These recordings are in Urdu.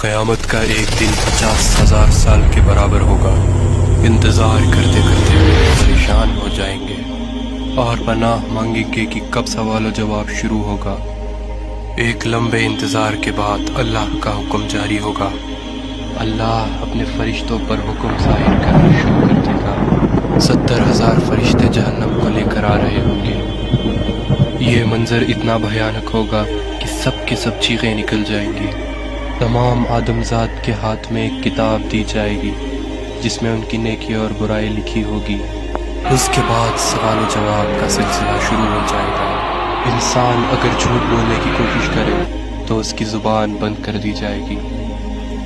قیامت کا ایک دن 50,000 سال کے برابر ہوگا۔ انتظار کرتے کرتے پریشان ہو جائیں گے اور پناہ مانگیں گے کہ کب سوال و جواب شروع ہوگا۔ ایک لمبے انتظار کے بعد اللہ کا حکم جاری ہوگا۔ اللہ اپنے فرشتوں پر حکم ظاہر کرنا شروع کر دے گا۔ 70,000 فرشتے جہنم کو لے کر آ رہے ہوں گے۔ یہ منظر اتنا بھیانک ہوگا کہ سب کے سب چیخیں نکل جائیں گی۔ تمام آدمزاد کے ہاتھ میں ایک کتاب دی جائے گی جس میں ان کی نیکی اور برائی لکھی ہوگی۔ اس کے بعد سوال و جواب کا سلسلہ شروع ہو جائے گا۔ انسان اگر جھوٹ بولنے کی کوشش کرے تو اس کی زبان بند کر دی جائے گی۔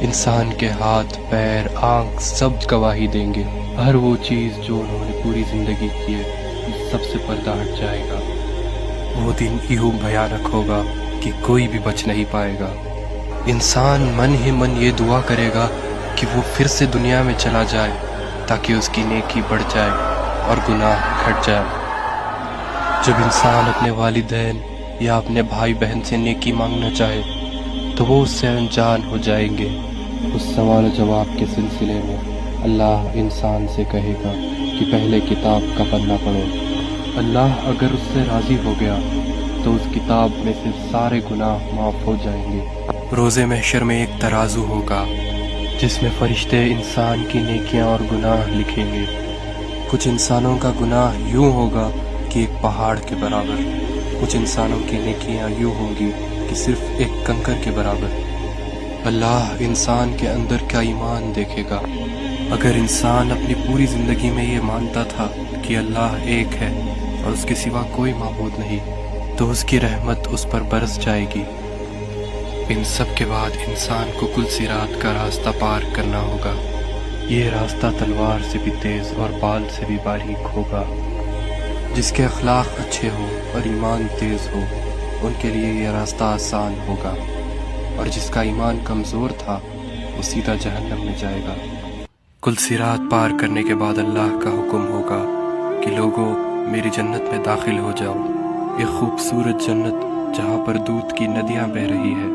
انسان کے ہاتھ، پیر، آنکھ سب گواہی دیں گے۔ ہر وہ چیز جو انہوں نے پوری زندگی کی ہے سب سے پردہ ہٹ جائے گا۔ وہ دن یوں بھیانک ہوگا کہ کوئی بھی بچ نہیں پائے گا۔ انسان من ہی من یہ دعا کرے گا کہ وہ پھر سے دنیا میں چلا جائے تاکہ اس کی نیکی بڑھ جائے اور گناہ گھٹ جائے۔ جب انسان اپنے والدین یا اپنے بھائی بہن سے نیکی مانگنا چاہے تو وہ اس سے انجان ہو جائیں گے۔ اس سوال و جواب کے سلسلے میں اللہ انسان سے کہے گا کہ پہلے کتاب کا پنہ پڑھو۔ اللہ اگر اس سے راضی ہو گیا تو اس کتاب میں سے سارے گناہ معاف ہو جائیں گے۔ روز محشر میں ایک ترازو ہوگا جس میں فرشتے انسان کی نیکیاں اور گناہ لکھیں گے۔ کچھ انسانوں کا گناہ یوں ہوگا کہ ایک پہاڑ کے برابر، کچھ انسانوں کی نیکیاں یوں ہوں گی کہ صرف ایک کنکر کے برابر۔ اللہ انسان کے اندر کا ایمان دیکھے گا۔ اگر انسان اپنی پوری زندگی میں یہ مانتا تھا کہ اللہ ایک ہے اور اس کے سوا کوئی معبود نہیں تو اس کی رحمت اس پر برس جائے گی۔ ان سب کے بعد انسان کو کل صراط کا راستہ پار کرنا ہوگا۔ یہ راستہ تلوار سے بھی تیز اور بال سے بھی باریک ہوگا۔ جس کے اخلاق اچھے ہو اور ایمان تیز ہو ان کے لیے یہ راستہ آسان ہوگا، اور جس کا ایمان کمزور تھا وہ سیدھا جہنم میں جائے گا۔ کل صراط پار کرنے کے بعد اللہ کا حکم ہوگا کہ لوگوں میری جنت میں داخل ہو جاؤ۔ ایک خوبصورت جنت جہاں پر دودھ کی ندیاں بہہ رہی ہے۔